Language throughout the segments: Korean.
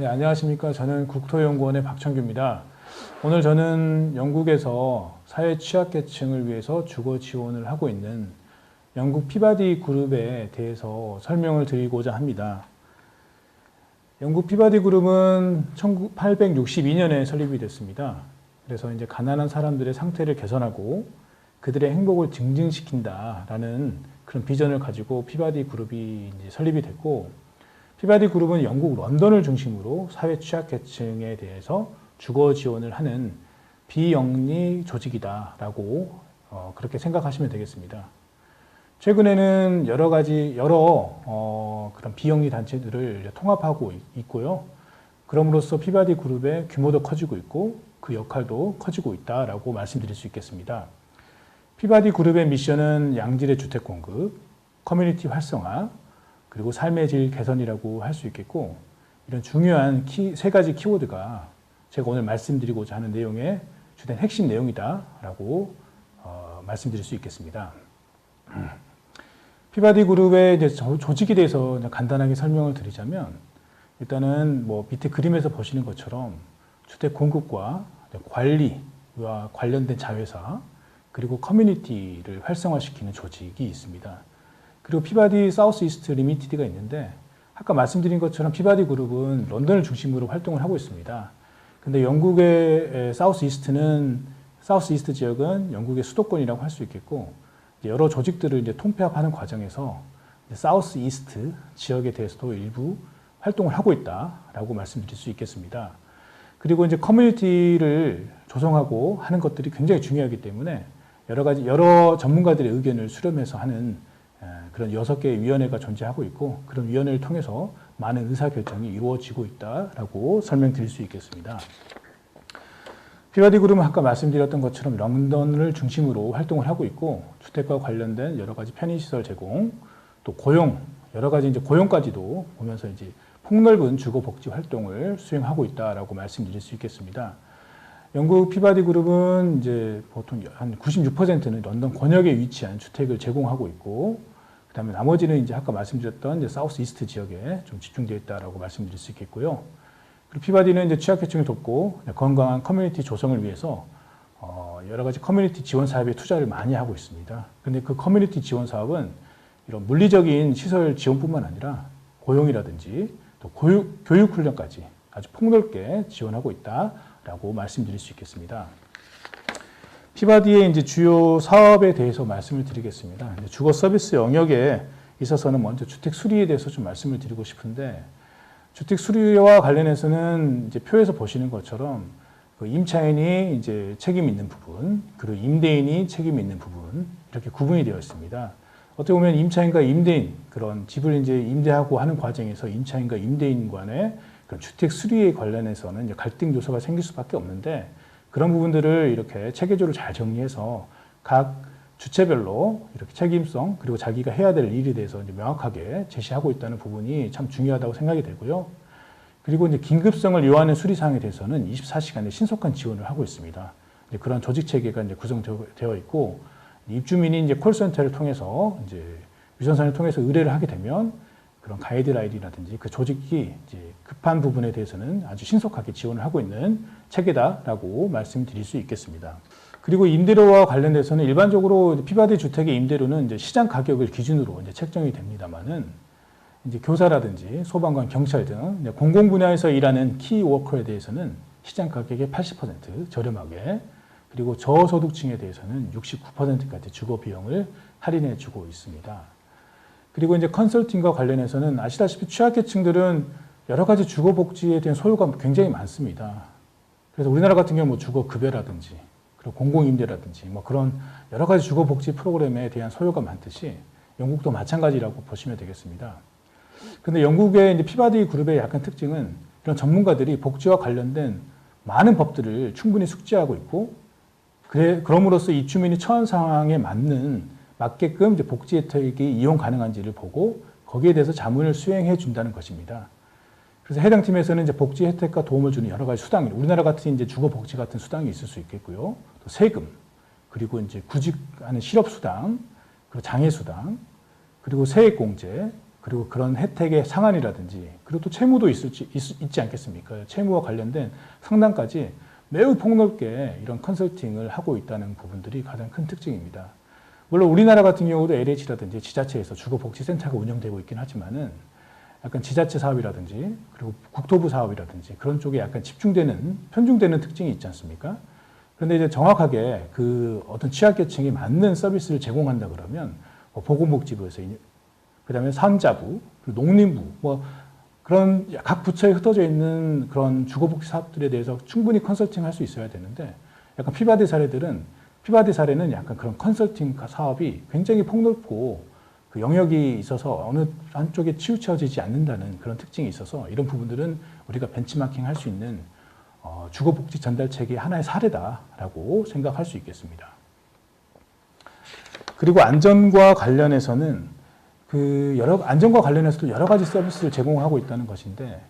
네, 안녕하십니까. 저는 국토연구원의 박천규입니다. 오늘 저는 영국에서 사회 취약계층을 위해서 주거 지원을 하고 있는 영국 피바디 그룹에 대해서 설명을 드리고자 합니다. 영국 피바디 그룹은 1862년에 설립이 됐습니다. 그래서 이제 가난한 사람들의 상태를 개선하고 그들의 행복을 증진시킨다라는 그런 비전을 가지고 피바디 그룹이 이제 설립이 됐고, 피바디 그룹은 영국 런던을 중심으로 사회 취약계층에 대해서 주거 지원을 하는 비영리 조직이다라고 그렇게 생각하시면 되겠습니다. 최근에는 여러 그런 비영리 단체들을 통합하고 있고요. 그럼으로써 피바디 그룹의 규모도 커지고 있고 그 역할도 커지고 있다라고 말씀드릴 수 있겠습니다. 피바디 그룹의 미션은 양질의 주택 공급, 커뮤니티 활성화, 그리고 삶의 질 개선이라고 할 수 있겠고, 이런 중요한 세 가지 키워드가 제가 오늘 말씀드리고자 하는 내용의 주된 핵심 내용이다라고 말씀드릴 수 있겠습니다. 피바디 그룹의 이제 조직에 대해서 간단하게 설명을 드리자면, 일단은 뭐 밑에 그림에서 보시는 것처럼 주택 공급과 관리와 관련된 자회사, 그리고 커뮤니티를 활성화시키는 조직이 있습니다. 그리고 피바디 사우스 이스트 리미티드가 있는데, 아까 말씀드린 것처럼 피바디 그룹은 런던을 중심으로 활동을 하고 있습니다. 근데 영국의 사우스 이스트 지역은 영국의 수도권이라고 할 수 있겠고, 여러 조직들을 이제 통폐합하는 과정에서 사우스 이스트 지역에 대해서도 일부 활동을 하고 있다라고 말씀드릴 수 있겠습니다. 그리고 이제 커뮤니티를 조성하고 하는 것들이 굉장히 중요하기 때문에 여러 전문가들의 의견을 수렴해서 하는 그런 6개의 위원회가 존재하고 있고, 그런 위원회를 통해서 많은 의사결정이 이루어지고 있다라고 설명드릴 수 있겠습니다. 피바디 그룹은 아까 말씀드렸던 것처럼 런던을 중심으로 활동을 하고 있고, 주택과 관련된 여러 가지 편의시설 제공, 또 고용, 여러 가지 이제 고용까지도 보면서 이제 폭넓은 주거복지 활동을 수행하고 있다라고 말씀드릴 수 있겠습니다. 영국 피바디 그룹은 이제 보통 한 96%는 런던 권역에 위치한 주택을 제공하고 있고, 그다음에 나머지는 이제 아까 말씀드렸던 이제 사우스 이스트 지역에 좀 집중되어 있다라고 말씀드릴 수 있겠고요. 그리고 피바디는 이제 취약계층을 돕고 건강한 커뮤니티 조성을 위해서 여러 가지 커뮤니티 지원 사업에 투자를 많이 하고 있습니다. 근데 그 커뮤니티 지원 사업은 이런 물리적인 시설 지원뿐만 아니라 고용이라든지 또 교육 훈련까지 아주 폭넓게 지원하고 있다라고 말씀드릴 수 있겠습니다. 피바디의 이제 주요 사업에 대해서 말씀을 드리겠습니다. 주거 서비스 영역에 있어서는 먼저 주택 수리에 대해서 좀 말씀을 드리고 싶은데, 주택 수리와 관련해서는 이제 표에서 보시는 것처럼 그 임차인이 이제 책임 있는 부분, 그리고 임대인이 책임 있는 부분, 이렇게 구분이 되어 있습니다. 어떻게 보면 임차인과 임대인, 그런 집을 이제 임대하고 하는 과정에서 임차인과 임대인 간의 그런 주택 수리에 관련해서는 이제 갈등 요소가 생길 수밖에 없는데, 그런 부분들을 이렇게 체계적으로 잘 정리해서 각 주체별로 이렇게 책임성, 그리고 자기가 해야 될 일에 대해서 이제 명확하게 제시하고 있다는 부분이 참 중요하다고 생각이 되고요. 그리고 이제 긴급성을 요하는 수리사항에 대해서는 24시간의 신속한 지원을 하고 있습니다. 이제 그런 조직 체계가 이제 구성되어 있고, 입주민이 이제 콜센터를 통해서 이제 유선선을 통해서 의뢰를 하게 되면 그런 가이드라인이라든지 그 조직이 이제 급한 부분에 대해서는 아주 신속하게 지원을 하고 있는 체계다라고 말씀드릴 수 있겠습니다. 그리고 임대료와 관련돼서는 일반적으로 피바디 주택의 임대료는 이제 시장 가격을 기준으로 이제 책정이 됩니다만은, 이제 교사라든지 소방관, 경찰 등 공공 분야에서 일하는 키워커에 대해서는 시장 가격의 80% 저렴하게, 그리고 저소득층에 대해서는 69%까지 주거 비용을 할인해 주고 있습니다. 그리고 이제 컨설팅과 관련해서는 아시다시피 취약계층들은 여러 가지 주거 복지에 대한 소요가 굉장히 많습니다. 그래서 우리나라 같은 경우 뭐 주거 급여라든지, 그리고 공공임대라든지 뭐 그런 여러 가지 주거 복지 프로그램에 대한 소요가 많듯이 영국도 마찬가지라고 보시면 되겠습니다. 근데 영국의 이제 피바디 그룹의 약간 특징은 이런 전문가들이 복지와 관련된 많은 법들을 충분히 숙지하고 있고, 그럼으로써 입주민이 처한 상황에 맞게끔 이제 복지 혜택이 이용 가능한지를 보고 거기에 대해서 자문을 수행해 준다는 것입니다. 그래서 해당 팀에서는 이제 복지 혜택과 도움을 주는 여러 가지 수당, 우리나라 같은 이제 주거 복지 같은 수당이 있을 수 있겠고요. 또 세금, 그리고 이제 구직하는 실업 수당, 그리고 장애 수당, 그리고 세액 공제, 그리고 그런 혜택의 상한이라든지, 그리고 또 채무도 있지 않겠습니까? 채무와 관련된 상담까지 매우 폭넓게 이런 컨설팅을 하고 있다는 부분들이 가장 큰 특징입니다. 물론 우리나라 같은 경우도 LH라든지 지자체에서 주거복지센터가 운영되고 있긴 하지만은 약간 지자체 사업이라든지 그리고 국토부 사업이라든지 그런 쪽에 약간 편중되는 특징이 있지 않습니까? 그런데 이제 정확하게 그 어떤 취약계층이 맞는 서비스를 제공한다 그러면 뭐 보건복지부에서 그다음에 산자부, 그리고 농림부, 뭐 그런 각 부처에 흩어져 있는 그런 주거복지 사업들에 대해서 충분히 컨설팅할 수 있어야 되는데, 약간 피바디 사례는 약간 그런 컨설팅 사업이 굉장히 폭넓고 그 영역이 있어서 어느 한쪽에 치우쳐지지 않는다는 그런 특징이 있어서 이런 부분들은 우리가 벤치마킹 할 수 있는 주거복지 전달체계의 하나의 사례다라고 생각할 수 있겠습니다. 그리고 안전과 관련해서는 안전과 관련해서도 여러 가지 서비스를 제공하고 있다는 것인데,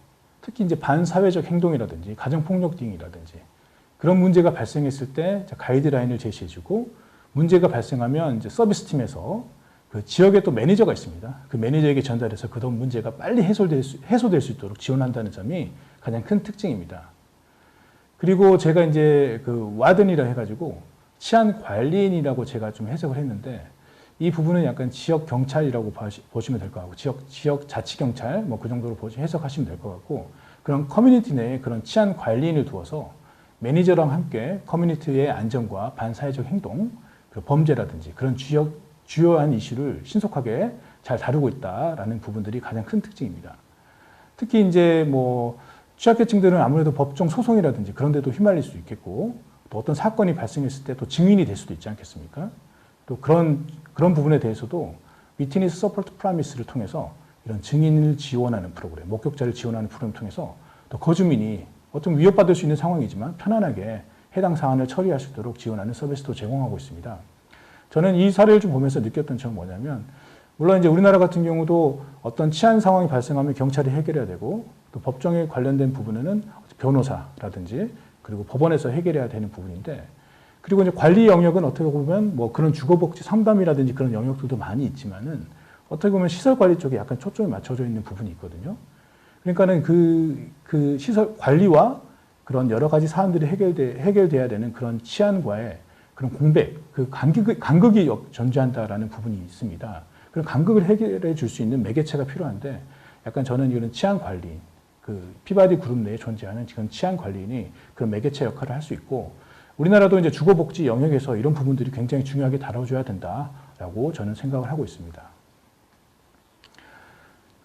특히 이제 반사회적 행동이라든지 가정폭력 등이라든지 그런 문제가 발생했을 때 가이드라인을 제시해주고, 문제가 발생하면 이제 서비스팀에서 그 지역에 또 매니저가 있습니다. 그 매니저에게 전달해서 그 문제가 빨리 해소될 수 있도록 지원한다는 점이 가장 큰 특징입니다. 그리고 제가 이제 그 와든이라 해가지고 치안 관리인이라고 제가 좀 해석을 했는데, 이 부분은 약간 지역 경찰이라고 보시면 될 것 같고, 지역 자치 경찰 뭐 그 정도로 해석하시면 될 것 같고, 그런 커뮤니티 내에 그런 치안 관리인을 두어서 매니저랑 함께 커뮤니티의 안전과 반사회적 행동, 그리고 범죄라든지 그런 주요한 이슈를 신속하게 잘 다루고 있다라는 부분들이 가장 큰 특징입니다. 특히 이제 뭐 취약계층들은 아무래도 법정 소송이라든지 그런 데도 휘말릴 수 있겠고, 또 어떤 사건이 발생했을 때 또 증인이 될 수도 있지 않겠습니까? 또 그런 부분에 대해서도 위트니스 서포트 프라미스를 통해서 이런 증인을 지원하는 프로그램, 목격자를 지원하는 프로그램을 통해서 또 거주민이 어떤 위협받을 수 있는 상황이지만 편안하게 해당 사안을 처리할 수 있도록 지원하는 서비스도 제공하고 있습니다. 저는 이 사례를 좀 보면서 느꼈던 점은 뭐냐면, 물론 이제 우리나라 같은 경우도 어떤 치안 상황이 발생하면 경찰이 해결해야 되고, 또 법정에 관련된 부분에는 변호사라든지 그리고 법원에서 해결해야 되는 부분인데, 그리고 이제 관리 영역은 어떻게 보면 뭐 그런 주거복지 상담이라든지 그런 영역들도 많이 있지만은 어떻게 보면 시설 관리 쪽에 약간 초점이 맞춰져 있는 부분이 있거든요. 그러니까는 그 시설 관리와 그런 여러 가지 사안들이 해결돼야 되는 그런 치안과의 그런 공백, 그 간극이 존재한다라는 부분이 있습니다. 그런 간극을 해결해 줄 수 있는 매개체가 필요한데, 약간 저는 이런 치안 관리, 그 피바디 그룹 내에 존재하는 그런 치안 관리인이 그런 매개체 역할을 할 수 있고, 우리나라도 이제 주거복지 영역에서 이런 부분들이 굉장히 중요하게 다뤄줘야 된다라고 저는 생각을 하고 있습니다.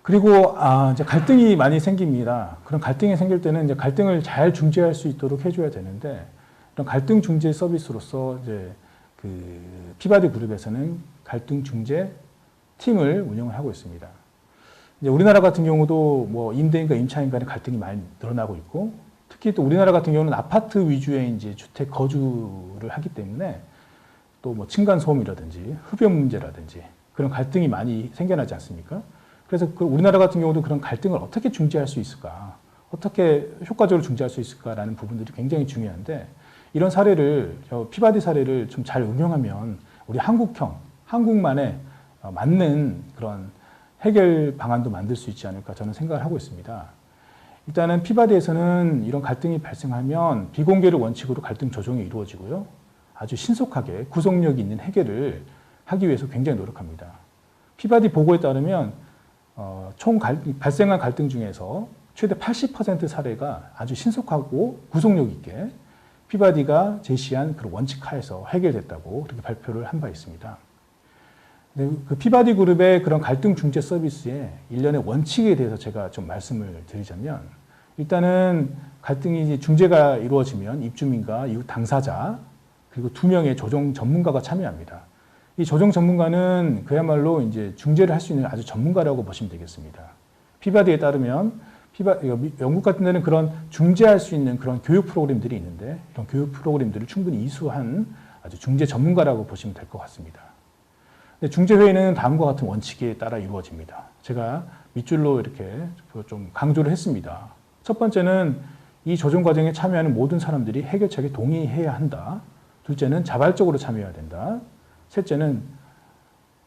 그리고 이제 갈등이 많이 생깁니다. 그런 갈등이 생길 때는 이제 갈등을 잘 중재할 수 있도록 해줘야 되는데, 이런 갈등 중재 서비스로서 이제 그 피바디 그룹에서는 갈등 중재 팀을 운영을 하고 있습니다. 이제 우리나라 같은 경우도 뭐 임대인과 임차인 간의 갈등이 많이 늘어나고 있고, 특히 또 우리나라 같은 경우는 아파트 위주의 이제 주택 거주를 하기 때문에 또 뭐 층간 소음이라든지 흡연 문제라든지 그런 갈등이 많이 생겨나지 않습니까? 그래서 우리나라 같은 경우도 그런 갈등을 어떻게 중재할 수 있을까? 어떻게 효과적으로 중재할 수 있을까라는 부분들이 굉장히 중요한데, 이런 사례를, 피바디 사례를 좀 잘 응용하면 우리 한국만의 맞는 그런 해결 방안도 만들 수 있지 않을까 저는 생각을 하고 있습니다. 일단은 피바디에서는 이런 갈등이 발생하면 비공개를 원칙으로 갈등 조정이 이루어지고요. 아주 신속하게 구속력 있는 해결을 하기 위해서 굉장히 노력합니다. 피바디 보고에 따르면 발생한 갈등 중에서 최대 80% 사례가 아주 신속하고 구속력 있게 피바디가 제시한 그런 원칙 하에서 해결됐다고 그렇게 발표를 한 바 있습니다. 그 피바디 그룹의 그런 갈등 중재 서비스의 일련의 원칙에 대해서 제가 좀 말씀을 드리자면, 일단은 갈등이 중재가 이루어지면 입주민과 이후 당사자 그리고 2명의 조정 전문가가 참여합니다. 이 조정 전문가는 그야말로 이제 중재를 할 수 있는 아주 전문가라고 보시면 되겠습니다. 피바디에 따르면 영국 같은 데는 그런 중재할 수 있는 그런 교육 프로그램들이 있는데, 이런 교육 프로그램들을 충분히 이수한 아주 중재 전문가라고 보시면 될 것 같습니다. 중재회의는 다음과 같은 원칙에 따라 이루어집니다. 제가 밑줄로 이렇게 좀 강조를 했습니다. 첫 번째는 이 조정 과정에 참여하는 모든 사람들이 해결책에 동의해야 한다. 둘째는 자발적으로 참여해야 된다. 셋째는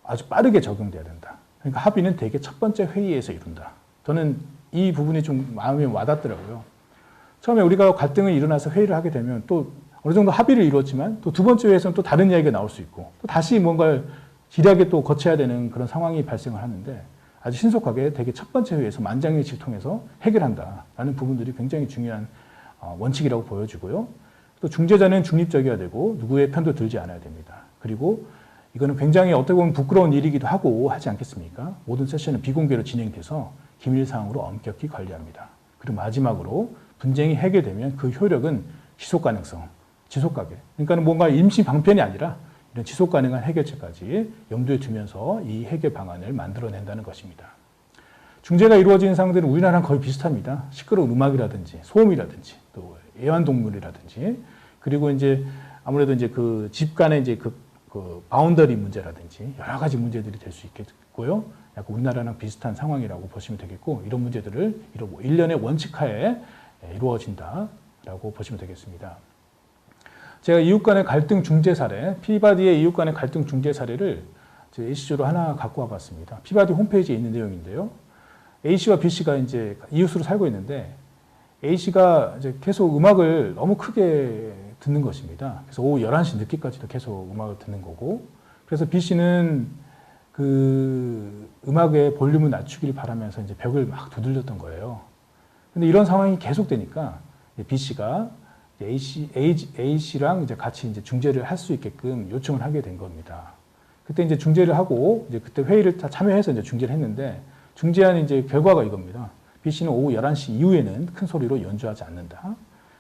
아주 빠르게 적용돼야 된다. 그러니까 합의는 대개 첫 번째 회의에서 이룬다. 저는 이 부분이 좀 마음에 와닿더라고요. 처음에 우리가 갈등이 일어나서 회의를 하게 되면 또 어느 정도 합의를 이루었지만 또 두 번째 회의에서는 또 다른 이야기가 나올 수 있고 또 다시 뭔가를 길하게 또 거쳐야 되는 그런 상황이 발생을 하는데 아주 신속하게 되게 첫 번째 회의에서 만장일치를 통해서 해결한다라는 부분들이 굉장히 중요한 원칙이라고 보여지고요. 또 중재자는 중립적이어야 되고 누구의 편도 들지 않아야 됩니다. 그리고 이거는 굉장히 어떻게 보면 부끄러운 일이기도 하고 하지 않겠습니까? 모든 세션은 비공개로 진행돼서 기밀사항으로 엄격히 관리합니다. 그리고 마지막으로 분쟁이 해결되면 그 효력은 지속 가능성, 지속가게. 그러니까 뭔가 임시 방편이 아니라 이런 지속 가능한 해결책까지 염두에 두면서 이 해결 방안을 만들어낸다는 것입니다. 중재가 이루어지는 상황들은 우리나라랑 거의 비슷합니다. 시끄러운 음악이라든지 소음이라든지 또 애완동물이라든지 그리고 이제 아무래도 이제 그 집 간의 이제 그 바운더리 문제라든지 여러 가지 문제들이 될 수 있겠고요. 약간 우리나라랑 비슷한 상황이라고 보시면 되겠고 이런 문제들을 일련의 원칙하에 이루어진다라고 보시면 되겠습니다. 제가 이웃 간의 갈등 중재 사례, 피바디의 이웃 간의 갈등 중재 사례를 A씨로 하나 갖고 와봤습니다. 피바디 홈페이지에 있는 내용인데요. A씨와 B씨가 이제 이웃으로 살고 있는데 A씨가 이제 계속 음악을 너무 크게 듣는 것입니다. 그래서 오후 11시 늦게까지도 계속 음악을 듣는 거고 그래서 B씨는 그 음악의 볼륨을 낮추기를 바라면서 이제 벽을 막 두들렸던 거예요. 근데 이런 상황이 계속되니까 B씨가 A씨랑 이제 같이 이제 중재를 할 수 있게끔 요청을 하게 된 겁니다. 그때 이제 중재를 하고 이제 그때 회의를 다 참여해서 이제 중재를 했는데 중재한 이제 결과가 이겁니다. B씨는 오후 11시 이후에는 큰 소리로 연주하지 않는다.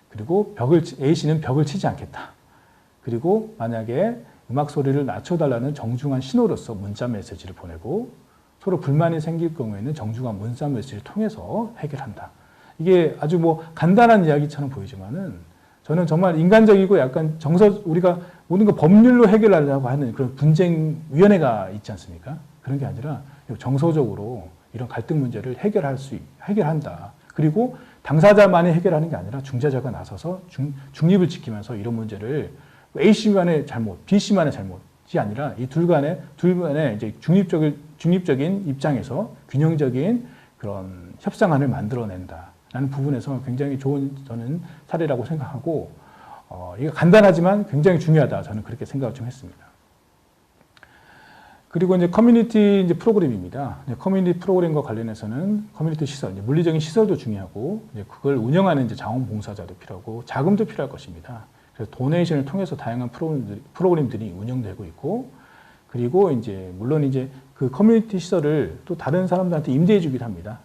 그리고 A씨는 벽을 치지 않겠다. 그리고 만약에 음악 소리를 낮춰달라는 정중한 신호로서 문자 메시지를 보내고 서로 불만이 생길 경우에는 정중한 문자 메시지를 통해서 해결한다. 이게 아주 뭐 간단한 이야기처럼 보이지만은 저는 정말 인간적이고 약간 우리가 모든 거 법률로 해결하려고 하는 그런 분쟁위원회가 있지 않습니까? 그런 게 아니라 정서적으로 이런 갈등 문제를 해결한다. 그리고 당사자만이 해결하는 게 아니라 중재자가 나서서 중립을 지키면서 이런 문제를 A씨만의 잘못, B씨만의 잘못이 아니라 이 둘 간의 이제 중립적인 입장에서 균형적인 그런 협상안을 만들어낸다. 라는 부분에서 굉장히 좋은 저는 사례라고 생각하고 이게 간단하지만 굉장히 중요하다. 저는 그렇게 생각을 좀 했습니다. 그리고 이제 커뮤니티 이제 프로그램입니다. 커뮤니티 프로그램과 관련해서는 커뮤니티 시설, 이제 물리적인 시설도 중요하고 이제 그걸 운영하는 이제 자원봉사자도 필요하고 자금도 필요할 것입니다. 그래서 도네이션을 통해서 다양한 프로그램들이 운영되고 있고 그리고 이제 물론 이제 그 커뮤니티 시설을 또 다른 사람들한테 임대해 주기도 합니다.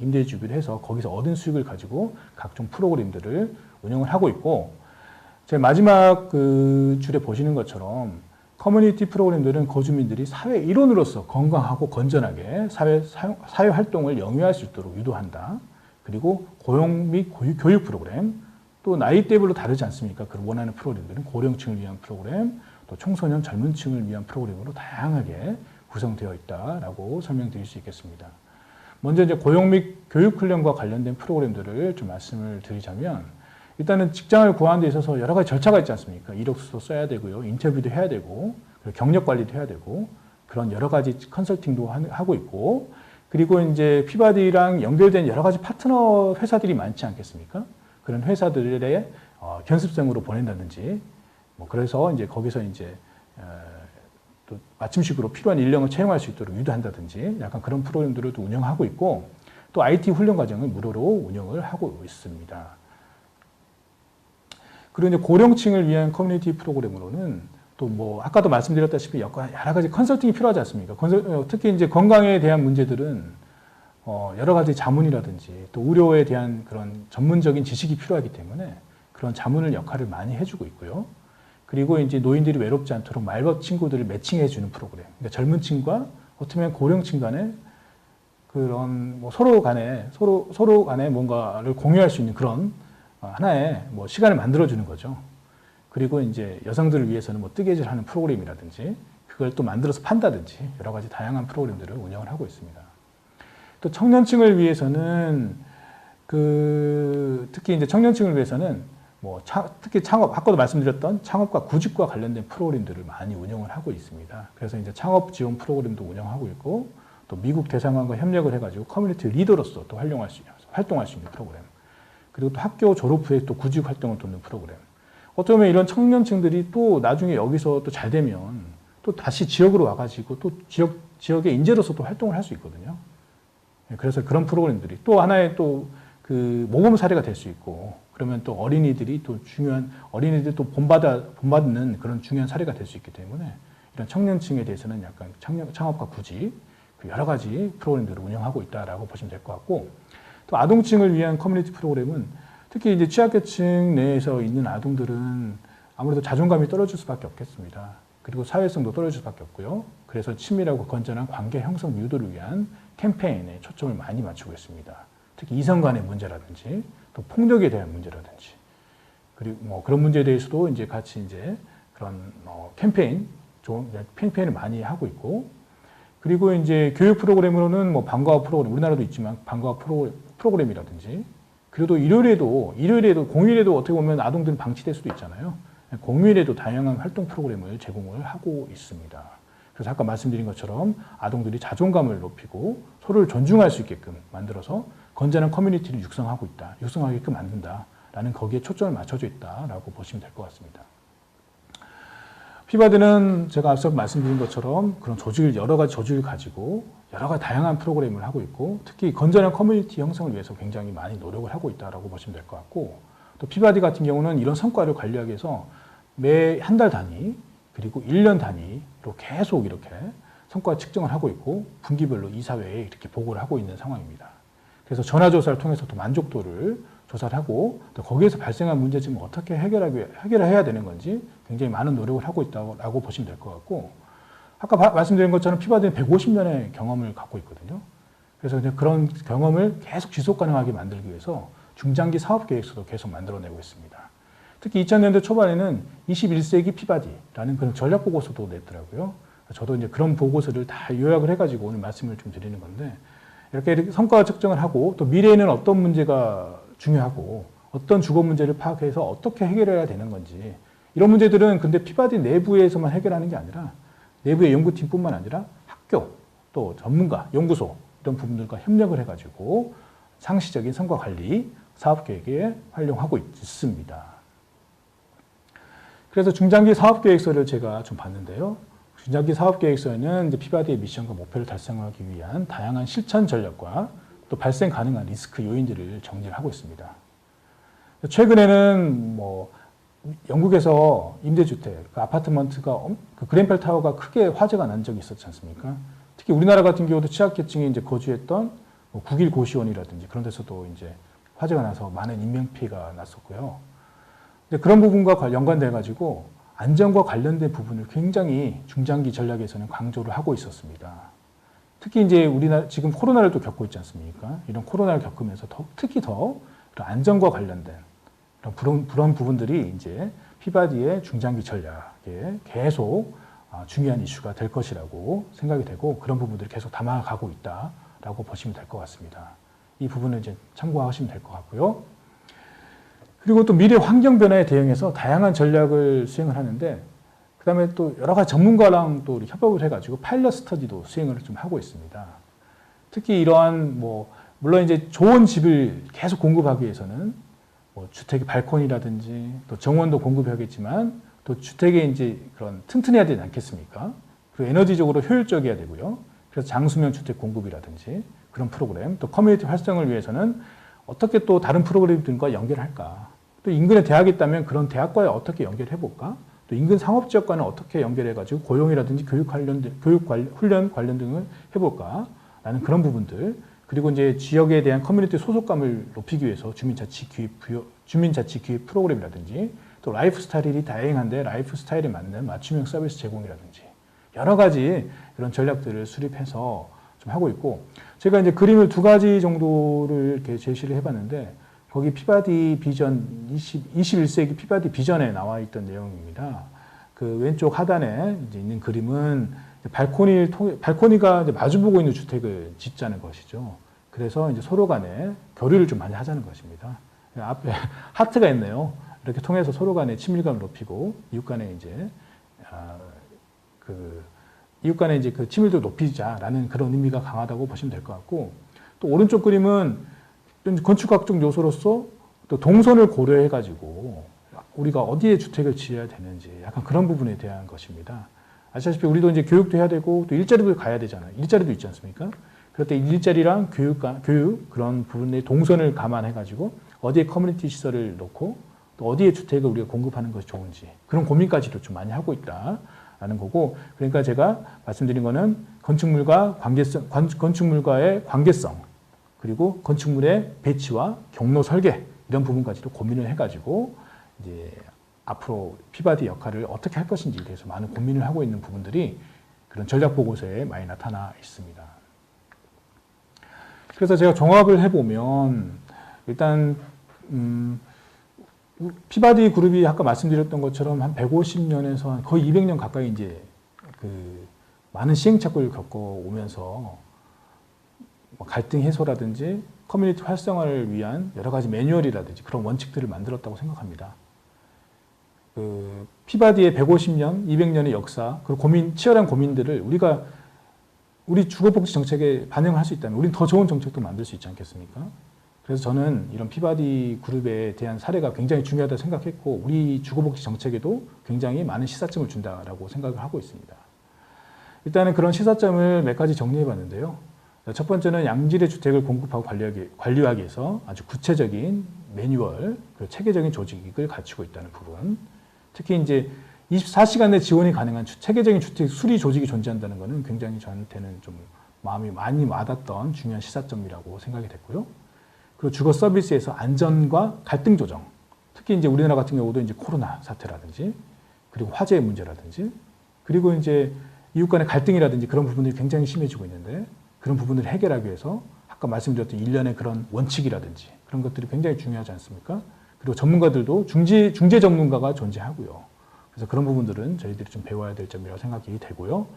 임대해 주기로 해서 거기서 얻은 수익을 가지고 각종 프로그램들을 운영을 하고 있고 제 마지막 그 줄에 보시는 것처럼 커뮤니티 프로그램들은 거주민들이 사회 일원으로서 건강하고 건전하게 사회 활동을 영위할 수 있도록 유도한다. 그리고 고용 및 교육 프로그램 또 나이대별로 다르지 않습니까? 그 원하는 프로그램들은 고령층을 위한 프로그램 또 청소년 젊은 층을 위한 프로그램으로 다양하게 구성되어 있다라고 설명드릴 수 있겠습니다. 먼저 이제 고용 및 교육 훈련과 관련된 프로그램들을 좀 말씀을 드리자면 일단은 직장을 구하는 데 있어서 여러 가지 절차가 있지 않습니까? 이력서도 써야 되고요. 인터뷰도 해야 되고 그리고 경력 관리도 해야 되고 그런 여러 가지 컨설팅도 하고 있고 그리고 이제 피바디랑 연결된 여러 가지 파트너 회사들이 많지 않겠습니까? 그런 회사들의 견습생으로 보낸다든지 뭐 그래서 이제 거기서 이제 또 맞춤식으로 필요한 인력을 채용할 수 있도록 유도한다든지 약간 그런 프로그램들을 또 운영하고 있고 또 IT 훈련 과정을 무료로 운영을 하고 있습니다. 그리고 이제 고령층을 위한 커뮤니티 프로그램으로는 또 뭐 아까도 말씀드렸다시피 여러 가지 컨설팅이 필요하지 않습니까? 특히 이제 건강에 대한 문제들은 여러 가지 자문이라든지 또 의료에 대한 그런 전문적인 지식이 필요하기 때문에 그런 자문을 역할을 많이 해주고 있고요. 그리고 이제 노인들이 외롭지 않도록 말벗 친구들을 매칭해주는 프로그램. 그러니까 젊은 층과 어떻게 보면 고령층 간에 그런 뭐 서로 간에 뭔가를 공유할 수 있는 그런 하나의 뭐 시간을 만들어주는 거죠. 그리고 이제 여성들을 위해서는 뭐 뜨개질하는 프로그램이라든지 그걸 또 만들어서 판다든지 여러 가지 다양한 프로그램들을 운영을 하고 있습니다. 또 청년층을 위해서는 특히 이제 청년층을 위해서는 뭐 특히 창업, 아까도 말씀드렸던 창업과 구직과 관련된 프로그램들을 많이 운영을 하고 있습니다. 그래서 이제 창업 지원 프로그램도 운영하고 있고 또 미국 대사관과 협력을 해가지고 커뮤니티 리더로서 또 활동할 수 있는 프로그램. 그리고 또 학교 졸업 후에 또 구직 활동을 돕는 프로그램. 어쩌면 이런 청년층들이 또 나중에 여기서 또 잘 되면 또 다시 지역으로 와가지고 또 지역의 인재로서 또 활동을 할 수 있거든요. 그래서 그런 프로그램들이 또 하나의 또 그 모범 사례가 될 수 있고, 그러면 또 어린이들이 또 본받는 그런 중요한 사례가 될 수 있기 때문에 이런 청년층에 대해서는 약간 창업과 구직, 여러 가지 프로그램들을 운영하고 있다라고 보시면 될 것 같고, 또 아동층을 위한 커뮤니티 프로그램은 특히 이제 취약계층 내에서 있는 아동들은 아무래도 자존감이 떨어질 수밖에 없겠습니다. 그리고 사회성도 떨어질 수밖에 없고요. 그래서 친밀하고 건전한 관계 형성 유도를 위한 캠페인에 초점을 많이 맞추고 있습니다. 특히 이성 간의 문제라든지 또 폭력에 대한 문제라든지, 그리고 뭐 그런 문제에 대해서도 이제 같이 이제 그런 캠페인을 많이 하고 있고, 그리고 이제 교육 프로그램으로는 뭐 방과후 프로그램, 우리나라도 있지만 방과후 프로그램이라든지, 그래도 일요일에도 공휴일에도 어떻게 보면 아동들은 방치될 수도 있잖아요. 공휴일에도 다양한 활동 프로그램을 제공을 하고 있습니다. 그래서 아까 말씀드린 것처럼 아동들이 자존감을 높이고 서로를 존중할 수 있게끔 만들어서 건전한 커뮤니티를 육성하게끔 만든다라는 거기에 초점을 맞춰져 있다라고 보시면 될 것 같습니다. 피바드는 제가 앞서 말씀드린 것처럼 그런 여러 가지 조직을 가지고 여러 가지 다양한 프로그램을 하고 있고, 특히 건전한 커뮤니티 형성을 위해서 굉장히 많이 노력을 하고 있다라고 보시면 될 것 같고, 또 피바디 같은 경우는 이런 성과를 관리하기 위해서 매 한 달 단위 그리고 1년 단위로 계속 이렇게 성과 측정을 하고 있고, 분기별로 이사회에 이렇게 보고를 하고 있는 상황입니다. 그래서 전화조사를 통해서 또 만족도를 조사를 하고, 또 거기에서 발생한 문제점을 어떻게 해결해야 되는 건지 굉장히 많은 노력을 하고 있다고 보시면 될 것 같고, 아까 말씀드린 것처럼 피바디는 150년의 경험을 갖고 있거든요. 그래서 그런 경험을 계속 지속 가능하게 만들기 위해서 중장기 사업 계획서도 계속 만들어내고 있습니다. 특히 2000년대 초반에는 21세기 피바디라는 그런 전략 보고서도 냈더라고요. 저도 이제 그런 보고서를 다 요약을 해가지고 오늘 말씀을 좀 드리는 건데, 이렇게 성과 측정을 하고, 또 미래에는 어떤 문제가 중요하고 어떤 주거 문제를 파악해서 어떻게 해결해야 되는 건지, 이런 문제들은 근데 피바디 내부에서만 해결하는 게 아니라 내부의 연구팀뿐만 아니라 학교, 또 전문가, 연구소 이런 부분들과 협력을 해가지고 상시적인 성과 관리 사업 계획에 활용하고 있습니다. 그래서 중장기 사업 계획서를 제가 좀 봤는데요. 중장기 사업 계획서에는 이제 피바디의 미션과 목표를 달성하기 위한 다양한 실천 전략과 또 발생 가능한 리스크 요인들을 정리를 하고 있습니다. 최근에는 뭐 영국에서 임대주택, 아파트먼트가 그 그ren펠 타워가 크게 화재가 난 적이 있었지 않습니까? 특히 우리나라 같은 경우도 취약계층이 이제 거주했던 뭐 국일 고시원이라든지 그런 데서도 이제 화재가 나서 많은 인명피해가 났었고요. 근데 그런 부분과 연관돼 가지고 안전과 관련된 부분을 굉장히 중장기 전략에서는 강조를 하고 있었습니다. 특히 이제 우리나라 지금 코로나를 또 겪고 있지 않습니까? 이런 코로나를 겪으면서 특히 더 안전과 관련된 그런 부분들이 이제 피바디의 중장기 전략에 계속 중요한 이슈가 될 것이라고 생각이 되고, 그런 부분들을 계속 담아가고 있다라고 보시면 될 것 같습니다. 이 부분을 이제 참고하시면 될 것 같고요. 그리고 또 미래 환경 변화에 대응해서 다양한 전략을 수행을 하는데, 그 다음에 또 여러 가지 전문가랑 또 협업을 해가지고 파일럿 스터디도 수행을 좀 하고 있습니다. 특히 이러한 물론 이제 좋은 집을 계속 공급하기 위해서는 주택의 발코니라든지 또 정원도 공급해야겠지만, 또 주택에 이제 그런 튼튼해야 되지 않겠습니까? 그리고 에너지적으로 효율적이어야 되고요. 그래서 장수명 주택 공급이라든지 그런 프로그램, 또 커뮤니티 활성을 위해서는 어떻게 또 다른 프로그램들과 연결할까? 또 인근에 대학이 있다면 그런 대학과 어떻게 연결해 볼까? 또 인근 상업지역과는 어떻게 연결해가지고 고용이라든지 교육 훈련 관련 등을 해볼까? 라는 그런 부분들. 그리고 이제 지역에 대한 커뮤니티 소속감을 높이기 위해서 주민자치 기획 프로그램이라든지, 또 라이프 스타일이 다양한데 라이프 스타일에 맞는 맞춤형 서비스 제공이라든지 여러 가지 그런 전략들을 수립해서 좀 하고 있고, 제가 이제 그림을 2가지 정도를 이렇게 제시를 해봤는데, 거기 피바디 비전 21세기 피바디 비전에 나와 있던 내용입니다. 그 왼쪽 하단에 이제 있는 그림은 발코니가 이제 마주보고 있는 주택을 짓자는 것이죠. 그래서 이제 서로 간에 교류를 좀 많이 하자는 것입니다. 앞에 하트가 있네요. 이렇게 통해서 서로 간에 친밀감을 높이고 이웃 간에 이제 이웃 간의 이제 그 친밀도 높이자라는 그런 의미가 강하다고 보시면 될 것 같고, 또 오른쪽 그림은 건축학적 요소로서 또 동선을 고려해가지고 우리가 어디에 주택을 지어야 되는지 약간 그런 부분에 대한 것입니다. 아시다시피 우리도 이제 교육도 해야 되고 또 일자리도 가야 되잖아요. 일자리도 있지 않습니까? 그럴 때 일자리랑 교육 그런 부분의 동선을 감안해가지고 어디에 커뮤니티 시설을 놓고 또 어디에 주택을 우리가 공급하는 것이 좋은지 그런 고민까지도 좀 많이 하고 있다라는 거고, 그러니까 제가 말씀드린 거는 건축물과의 관계성, 그리고 건축물의 배치와 경로 설계 이런 부분까지도 고민을 해가지고 이제 앞으로 피바디 역할을 어떻게 할 것인지에 대해서 많은 고민을 하고 있는 부분들이 그런 전략 보고서에 많이 나타나 있습니다. 그래서 제가 종합을 해보면 일단 피바디 그룹이 아까 말씀드렸던 것처럼 한 150년에서 거의 200년 가까이 이제 그 많은 시행착오를 겪어오면서 갈등 해소라든지 커뮤니티 활성화를 위한 여러 가지 매뉴얼이라든지 그런 원칙들을 만들었다고 생각합니다. 그 피바디의 150년, 200년의 역사, 그 치열한 고민들을 우리 주거복지 정책에 반영할 수 있다면 우리는 더 좋은 정책도 만들 수 있지 않겠습니까? 그래서 저는 이런 피바디 그룹에 대한 사례가 굉장히 중요하다고 생각했고, 우리 주거복지 정책에도 굉장히 많은 시사점을 준다라고 생각을 하고 있습니다. 일단은 그런 시사점을 몇 가지 정리해 봤는데요. 첫 번째는 양질의 주택을 공급하고 관리하기 위해서 아주 구체적인 매뉴얼, 그리고 체계적인 조직을 갖추고 있다는 부분. 특히 이제 24시간 내 지원이 가능한 체계적인 주택 수리 조직이 존재한다는 것은 굉장히 저한테는 좀 마음이 많이 와닿던 중요한 시사점이라고 생각이 됐고요. 그리고 주거 서비스에서 안전과 갈등 조정. 특히 이제 우리나라 같은 경우도 이제 코로나 사태라든지, 그리고 화재의 문제라든지, 그리고 이제 이웃 간의 갈등이라든지 그런 부분들이 굉장히 심해지고 있는데, 그런 부분을 해결하기 위해서 아까 말씀드렸던 일련의 그런 원칙이라든지 그런 것들이 굉장히 중요하지 않습니까? 그리고 전문가들도 중재 전문가가 존재하고요. 그래서 그런 부분들은 저희들이 좀 배워야 될 점이라고 생각이 되고요.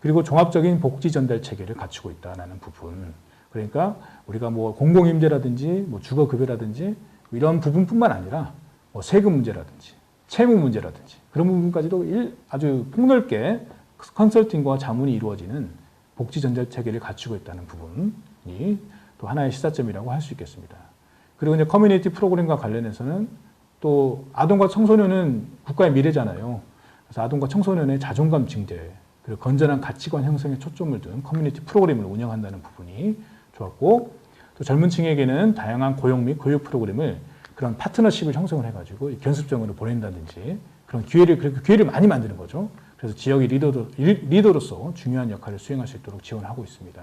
그리고 종합적인 복지 전달 체계를 갖추고 있다는 부분. 그러니까 우리가 뭐 공공임대라든지 뭐 주거급여라든지 이런 부분뿐만 아니라 뭐 세금 문제라든지 채무 문제라든지 그런 부분까지도 아주 폭넓게 컨설팅과 자문이 이루어지는 복지 전달 체계를 갖추고 있다는 부분이 또 하나의 시사점이라고 할 수 있겠습니다. 그리고 이제 커뮤니티 프로그램과 관련해서는 또 아동과 청소년은 국가의 미래잖아요. 그래서 아동과 청소년의 자존감 증대, 그리고 건전한 가치관 형성에 초점을 둔 커뮤니티 프로그램을 운영한다는 부분이 좋았고, 또 젊은 층에게는 다양한 고용 및 교육 프로그램을 그런 파트너십을 형성을 해가지고 견습정으로 보낸다든지 그런 기회를 많이 만드는 거죠. 그래서 지역의 리더로서 중요한 역할을 수행할 수 있도록 지원하고 있습니다.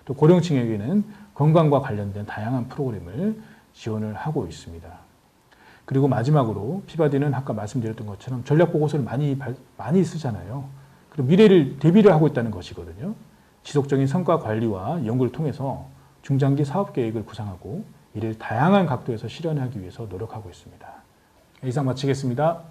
또 고령층에게는 건강과 관련된 다양한 프로그램을 지원을 하고 있습니다. 그리고 마지막으로 피바디는 아까 말씀드렸던 것처럼 전략 보고서를 많이 쓰잖아요. 그리고 미래를 대비를 하고 있다는 것이거든요. 지속적인 성과 관리와 연구를 통해서 중장기 사업 계획을 구상하고 이를 다양한 각도에서 실현하기 위해서 노력하고 있습니다. 이상 마치겠습니다.